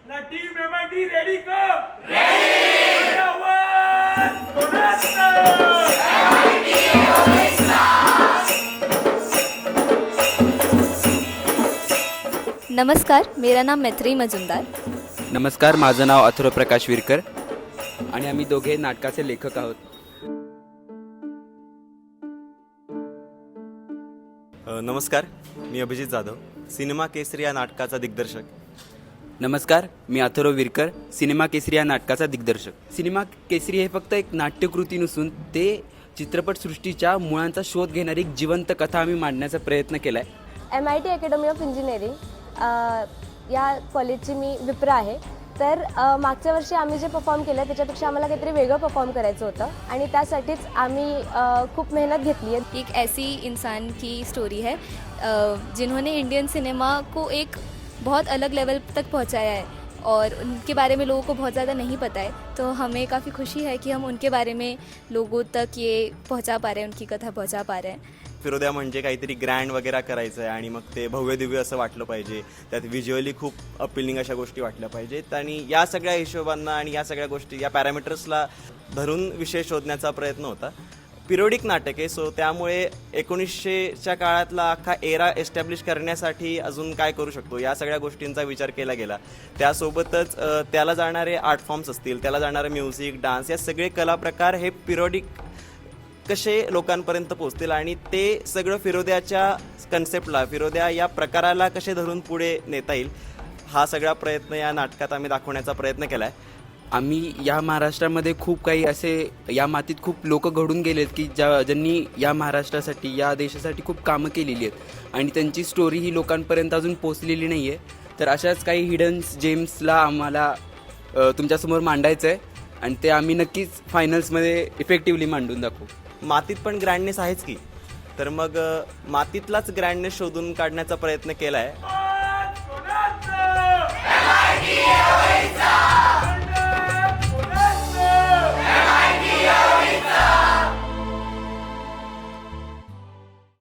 ना team MIT ready का? Ready! आवाज कोणाचा? नमस्कार, मेरा नाम मैत्री मजुमदार. नमस्कार, माझं नाव अथर्व प्रकाश विरकर आणि आम्ही दोघे नाटकाचे लेखक आहोत. नमस्कार, मी अभिजित जाधव, सिनेमा केसरी या नाटकाचा दिग्दर्शक. नमस्कार, मी अथर्व विरकर, सिनेमा केसरी या नाटकाचा दिग्दर्शक. सिनेमा केसरी हे फक्त एक नाट्यकृती नसून ते चित्रपटसृष्टीच्या मुळांचा शोध घेणारी एक जिवंत कथा आम्ही मांडण्याचा प्रयत्न केला आहे. MIT अकॅडमी ऑफ इंजिनिअरिंग या कॉलेजची मी विप्र आहे. तर मागच्या वर्षी आम्ही जे परफॉर्म केलं त्याच्यापेक्षा आम्हाला काहीतरी वेगळं परफॉर्म करायचं होतं आणि त्यासाठीच आम्ही खूप मेहनत घेतली आहे. एक ऐसी इंसान की स्टोरी है जिन्होंने इंडियन सिनेमा को एक बहुत अलग लेवल तक पहुंचाया है और उनके बारे में लोगों को बहुत ज़्यादा नहीं पता है. तो हमें काफ़ी खुशी है कि हम उनके बारे में लोगों तक ये पहुंचा पा रहे हैं, उनकी कथा पहुंचा पा रहे हैं. फिरोद्या म्हणजे काहीतरी ग्रँड वगैरे करायचं आहे आणि मग ते भव्य दिव्य असं वाटलं पाहिजे, त्यात व्हिज्युअली खूप अपिलिंग अशा गोष्टी वाटल्या पाहिजेत आणि या सगळ्या हिशोबांना आणि या सगळ्या गोष्टी या पॅरामीटर्सला धरून विषय शोधण्याचा प्रयत्न होता. पिरियोडिक नाटक आहे, सो त्यामुळे 1900च्या काळातला अख्खा एरा एस्टॅब्लिश करण्यासाठी अजून काय करू शकतो या सगळ्या गोष्टींचा विचार केला गेला. त्यासोबतच त्याला जाणारे आर्ट फॉर्म्स असतील, त्याला जाणारे म्युझिक, डान्स या सगळे कलाप्रकार हे पिरियोडिक कसे लोकांपर्यंत पोहोचतील आणि ते सगळं फिरोद्याच्या कन्सेप्टला, फिरोद्या या प्रकाराला कसे धरून पुढे नेता येईल हा सगळा प्रयत्न या नाटकात आम्ही दाखवण्याचा प्रयत्न केला आहे. आम्ही या महाराष्ट्रामध्ये खूप काही असे या मातीत खूप लोक घडून गेलेत की ज्यांनी या महाराष्ट्रासाठी, या देशासाठी खूप कामं केलेली आहेत आणि त्यांची स्टोरी ही लोकांपर्यंत अजून पोचलेली नाही आहे. तर अशाच काही हिडन जेम्सला आम्हाला तुमच्यासमोर मांडायचं आहे आणि ते आम्ही नक्कीच फायनल्समध्ये इफेक्टिव्हली मांडून दाखवू. मातीत पण ग्रँडनेस आहेच की, तर मग मातीतलाच ग्रँडनेस शोधून काढण्याचा प्रयत्न केला आहे.